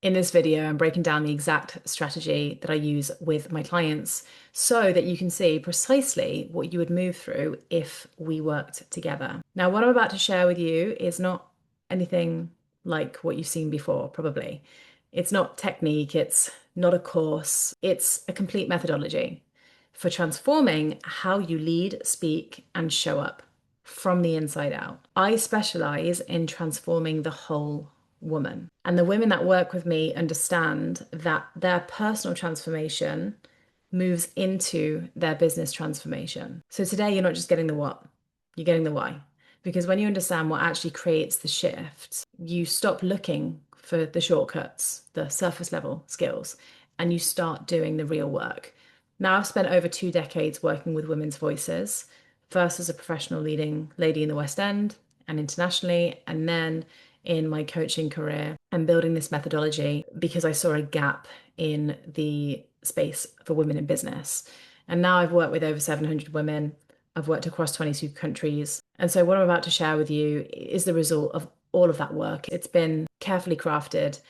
In this video, I'm breaking down the exact strategy that I use with my clients so that you can see precisely what you would move through if we worked together. Now, what I'm about to share with you is not anything like what you've seen before, probably. It's not technique, it's not a course, it's a complete methodology for transforming how you lead, speak, and show up from the inside out. I specialize in transforming the whole woman. And the women that work with me understand that their personal transformation moves into their business transformation. So today, you're not just getting the what, you're getting the why. Because when you understand what actually creates the shift, you stop looking for the shortcuts, the surface level skills, and you start doing the real work. Now, I've spent over 2 decades working with women's voices, first as a professional leading lady in the West End and internationally, and then in my coaching career and building this methodology because I saw a gap in the space for women in business. And now I've worked with over 700 women. I've worked across 22 countries. And so what I'm about to share with you is the result of all of that work. It's been carefully crafted,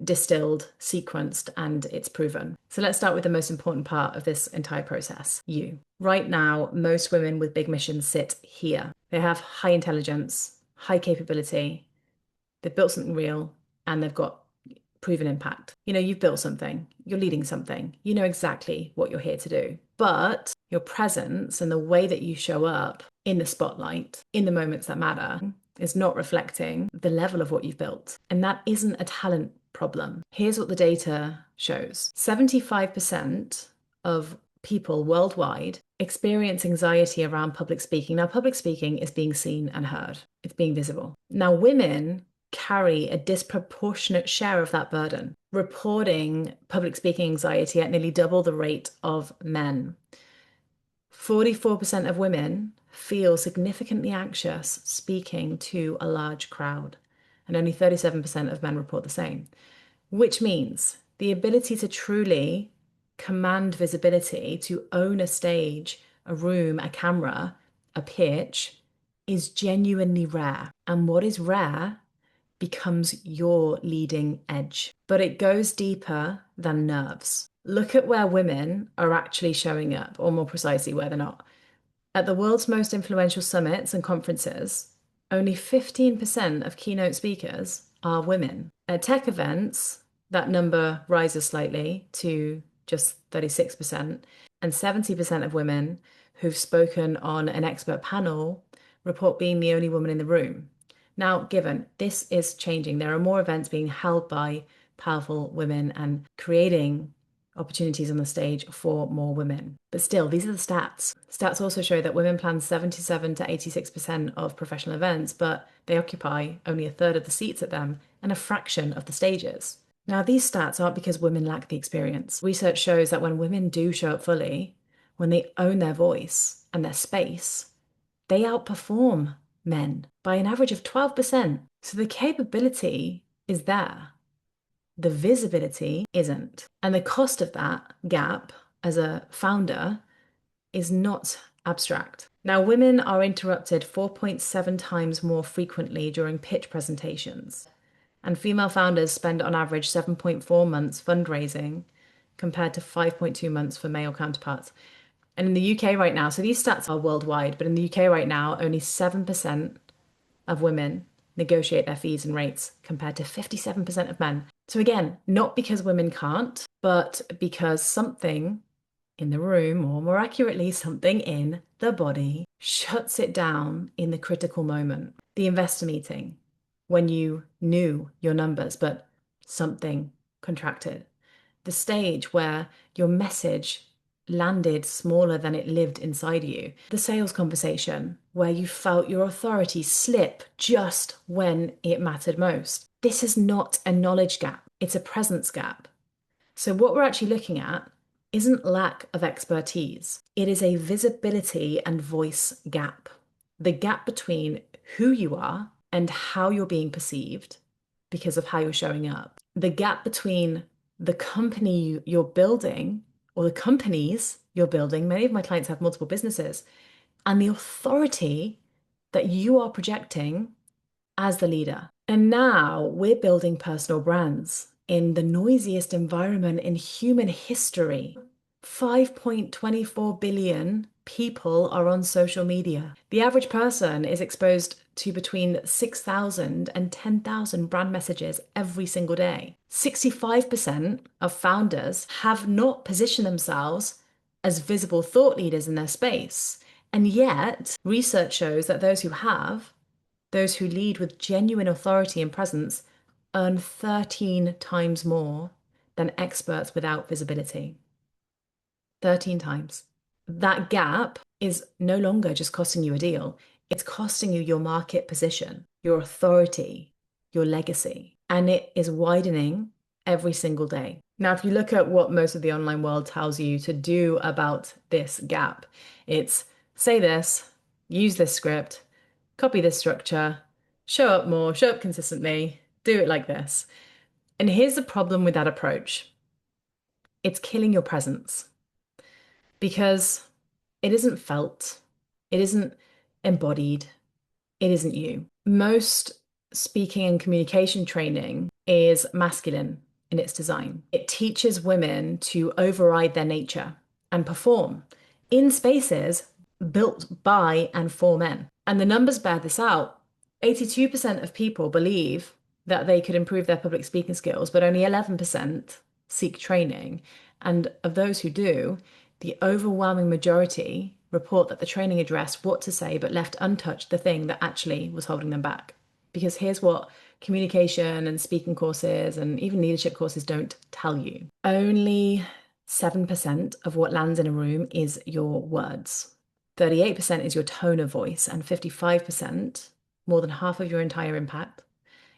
distilled, sequenced, and it's proven. So let's start with the most important part of this entire process, you. Right now, most women with big missions sit here. They have high intelligence, high capability, they've built something real, and they've got proven impact. You know, you've built something, you're leading something, you know exactly what you're here to do. But your presence and the way that you show up in the spotlight, in the moments that matter, is not reflecting the level of what you've built. And that isn't a talent problem. Here's what the data shows. 75% of people worldwide experience anxiety around public speaking. Now, public speaking is being seen and heard. It's being visible. Now, women carry a disproportionate share of that burden, reporting public speaking anxiety at nearly double the rate of men. 44% of women feel significantly anxious speaking to a large crowd, and only 37% of men report the same, which means the ability to truly command visibility, to own a stage, a room, a camera, a pitch, is genuinely rare. And what is rare becomes your leading edge. But it goes deeper than nerves. Look at where women are actually showing up, or more precisely, where they're not. At the world's most influential summits and conferences, only 15% of keynote speakers are women. At tech events, that number rises slightly to just 36%, and 70% of women who've spoken on an expert panel report being the only woman in the room. Now, given this is changing, there are more events being held by powerful women and creating opportunities on the stage for more women. But still, these are the stats. Stats also show that women plan 77 to 86% of professional events, but they occupy only a third of the seats at them and a fraction of the stages. Now, these stats aren't because women lack the experience. Research shows that when women do show up fully, when they own their voice and their space, they outperform men by an average of 12%. So the capability is there. The visibility isn't. And the cost of that gap as a founder is not abstract. Now, women are interrupted 4.7 times more frequently during pitch presentations, and female founders spend on average 7.4 months fundraising compared to 5.2 months for male counterparts. And in the UK right now, so these stats are worldwide, but in the UK right now, only 7% of women negotiate their fees and rates compared to 57% of men. So again, not because women can't, but because something in the room, or more accurately, something in the body, shuts it down in the critical moment. The investor meeting, when you knew your numbers, but something contracted. The stage where your message landed smaller than it lived inside you. The sales conversation where you felt your authority slip just when it mattered most. This is not a knowledge gap, it's a presence gap. So what we're actually looking at isn't lack of expertise. It is a visibility and voice gap. The gap between who you are and how you're being perceived because of how you're showing up. The gap between the company you're building or the companies you're building, many of my clients have multiple businesses, and the authority that you are projecting as the leader. And now we're building personal brands. in the noisiest environment in human history. 5.24 billion people are on social media. The average person is exposed to between 6,000 and 10,000 brand messages every single day. 65% of founders have not positioned themselves as visible thought leaders in their space. And yet, research shows that those who have, those who lead with genuine authority and presence, earn 13 times more than experts without visibility. 13 times. That gap is no longer just costing you a deal. It's costing you your market position, your authority, your legacy, and it is widening every single day. Now, if you look at what most of the online world tells you to do about this gap, it's say this, use this script, copy this structure, show up more, show up consistently, do it like this. And here's the problem with that approach. It's killing your presence because it isn't felt, it isn't embodied, it isn't you. Most speaking and communication training is masculine in its design. It teaches women to override their nature and perform in spaces built by and for men. And the numbers bear this out. 82% of people believe that they could improve their public speaking skills, but only 11% seek training. And of those who do, the overwhelming majority report that the training addressed what to say but left untouched the thing that actually was holding them back. Because here's what communication and speaking courses and even leadership courses don't tell you. Only 7% of what lands in a room is your words. 38% is your tone of voice, and 55%, more than half of your entire impact,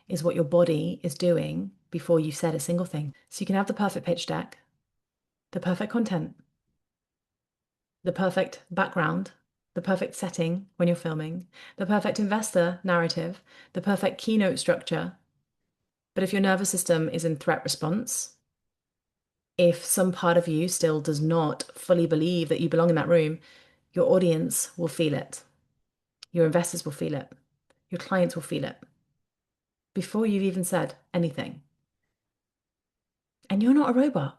is what your body is doing before you said a single thing. So you can have the perfect pitch deck, the perfect content, the perfect background, the perfect setting when you're filming, the perfect investor narrative, the perfect keynote structure. But if your nervous system is in threat response, if some part of you still does not fully believe that you belong in that room, your audience will feel it. Your investors will feel it. Your clients will feel it before you've even said anything. And you're not a robot.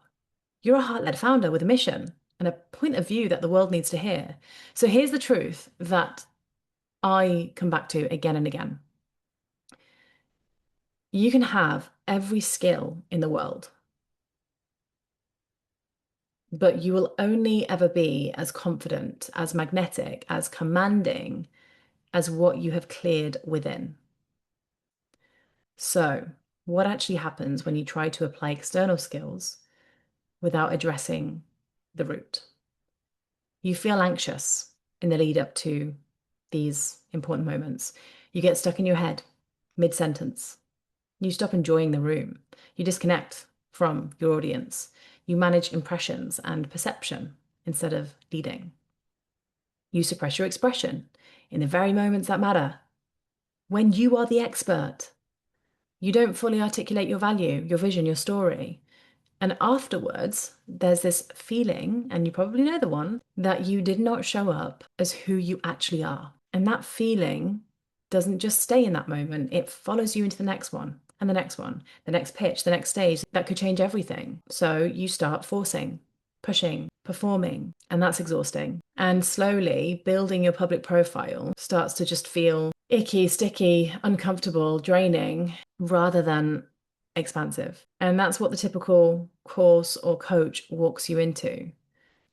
You're a heart-led founder with a mission and a point of view that the world needs to hear. So here's the truth that I come back to again and again. You can have every skill in the world, but you will only ever be as confident, as magnetic, as commanding as what you have cleared within. So, what actually happens when you try to apply external skills without addressing the root? You feel anxious in the lead up to these important moments. You get stuck in your head mid-sentence. You stop enjoying the room. You disconnect from your audience. You manage impressions and perception instead of leading. You suppress your expression in the very moments that matter. When you are the expert, you don't fully articulate your value, your vision, your story. And afterwards, there's this feeling, and you probably know the one, that you did not show up as who you actually are. And that feeling doesn't just stay in that moment, it follows you into the next one and the next one, the next pitch, the next stage. That could change everything. So you start forcing, pushing, performing, and that's exhausting. And slowly building your public profile starts to just feel icky, sticky, uncomfortable, draining, rather than expansive. And that's what the typical course or coach walks you into.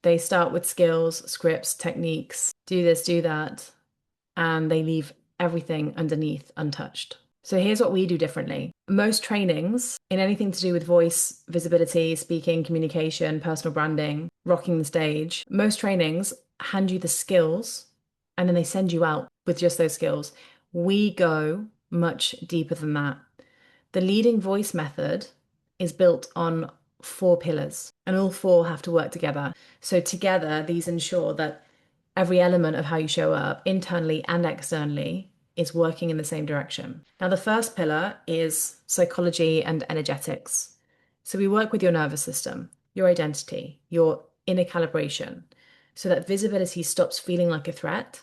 They start with skills, scripts, techniques, do this, do that, and they leave everything underneath untouched. So here's what we do differently. Most trainings in anything to do with voice, visibility, speaking, communication, personal branding, rocking the stage, most trainings hand you the skills and then they send you out with just those skills. We go much deeper than that. The leading voice method is built on 4 pillars, and all 4 have to work together. So together, these ensure that every element of how you show up, internally and externally, is working in the same direction. Now, the first pillar is psychology and energetics. So we work with your nervous system, your identity, your inner calibration, so that visibility stops feeling like a threat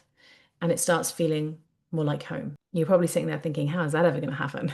and it starts feeling more like home. You're probably sitting there thinking, how is that ever going to happen?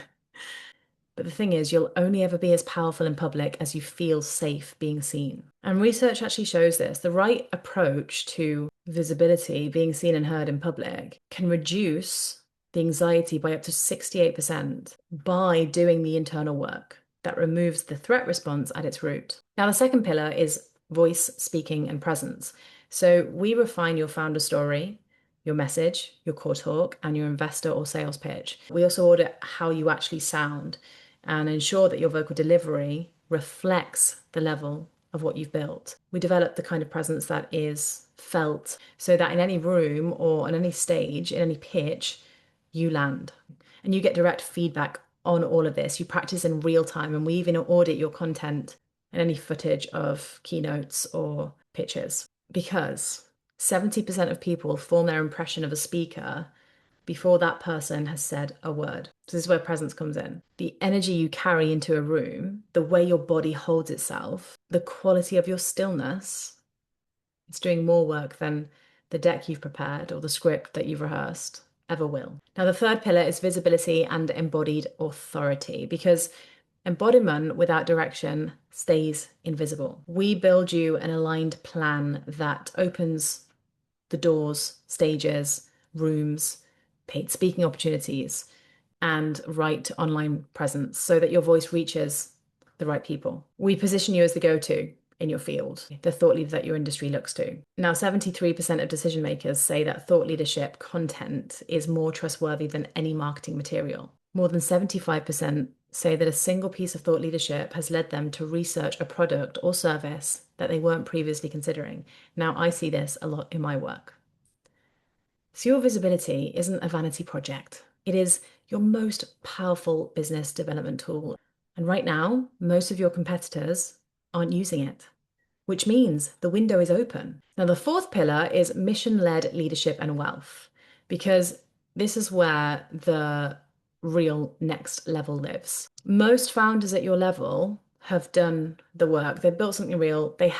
But the thing is, you'll only ever be as powerful in public as you feel safe being seen. And research actually shows this. The right approach to visibility, being seen and heard in public, can reduce the anxiety by up to 68% by doing the internal work that removes the threat response at its root. Now, the second pillar is voice, speaking, and presence. So we refine your founder story, your message, your core talk, and your investor or sales pitch. We also audit how you actually sound and ensure that your vocal delivery reflects the level of what you've built. We develop the kind of presence that is felt so that in any room or on any stage, in any pitch, you land. And you get direct feedback on all of this. You practice in real time, and we even audit your content and any footage of keynotes or pitches, because 70% of people form their impression of a speaker before that person has said a word. So this is where presence comes in. The energy you carry into a room, the way your body holds itself, the quality of your stillness, it's doing more work than the deck you've prepared or the script that you've rehearsed ever will. Now, the third pillar is visibility and embodied authority, because embodiment without direction stays invisible. We build you an aligned plan that opens the doors, stages, rooms, paid speaking opportunities, and right online presence so that your voice reaches the right people. We position you as the go-to in your field, the thought leader that your industry looks to. Now, 73% of decision makers say that thought leadership content is more trustworthy than any marketing material. More than 75% say that a single piece of thought leadership has led them to research a product or service that they weren't previously considering. Now, I see this a lot in my work. So your visibility isn't a vanity project. It is your most powerful business development tool. And right now, most of your competitors aren't using it, which means the window is open. Now, the fourth pillar is mission-led leadership and wealth, because this is where the real next level lives. Most founders at your level have done the work. They've built something real. They've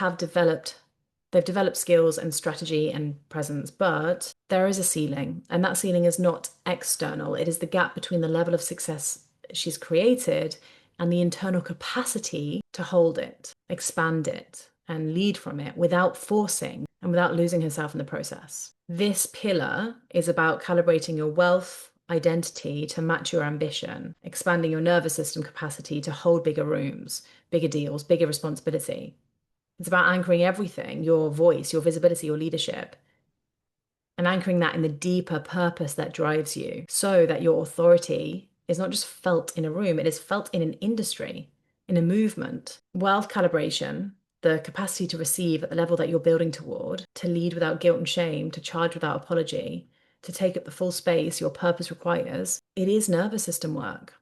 developed skills and strategy and presence, but there is a ceiling, and that ceiling is not external. It is the gap between the level of success she's created and the internal capacity to hold it, expand it, and lead from it without forcing and without losing herself in the process. This pillar is about calibrating your wealth identity to match your ambition, expanding your nervous system capacity to hold bigger rooms, bigger deals, bigger responsibility. It's about anchoring everything, your voice, your visibility, your leadership, and anchoring that in the deeper purpose that drives you so that your authority is not just felt in a room, it is felt in an industry, in a movement. Wealth calibration, the capacity to receive at the level that you're building toward, to lead without guilt and shame, to charge without apology, to take up the full space your purpose requires, it is nervous system work.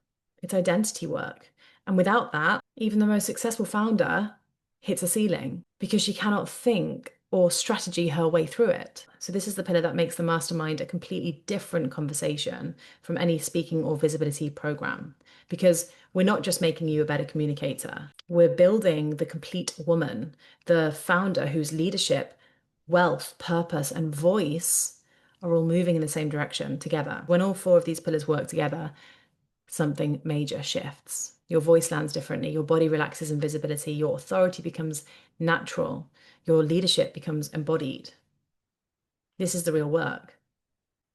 It's identity work. And without that, even the most successful founder hits a ceiling because she cannot think or strategy her way through it. So this is the pillar that makes the mastermind a completely different conversation from any speaking or visibility program, because we're not just making you a better communicator. We're building the complete woman, the founder whose leadership, wealth, purpose, and voice are all moving in the same direction together. When all four of these pillars work together, something major shifts. Your voice lands differently, your body relaxes in visibility, your authority becomes natural, your leadership becomes embodied. This is the real work.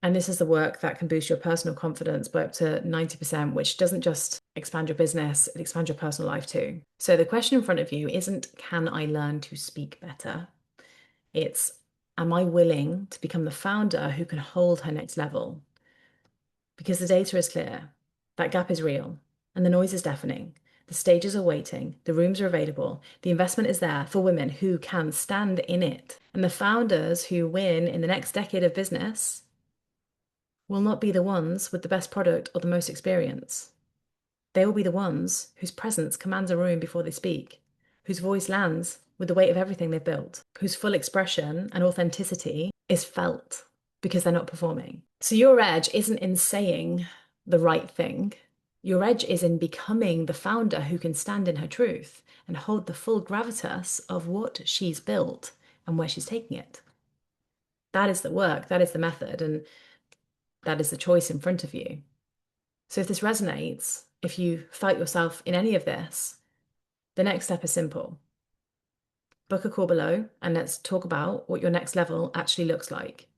And this is the work that can boost your personal confidence by up to 90%, which doesn't just expand your business, it expands your personal life too. So the question in front of you isn't, can I learn to speak better? It's, am I willing to become the founder who can hold her next level? Because the data is clear, that gap is real, and the noise is deafening. The stages are waiting, the rooms are available, the investment is there for women who can stand in it. And the founders who win in the next decade of business will not be the ones with the best product or the most experience. They will be the ones whose presence commands a room before they speak, whose voice lands with the weight of everything they've built, whose full expression and authenticity is felt because they're not performing. So your edge isn't in saying the right thing. Your edge is in becoming the founder who can stand in her truth and hold the full gravitas of what she's built and where she's taking it. That is the work, that is the method, and that is the choice in front of you. So if this resonates, if you fight yourself in any of this, the next step is simple. Book a call below and let's talk about what your next level actually looks like.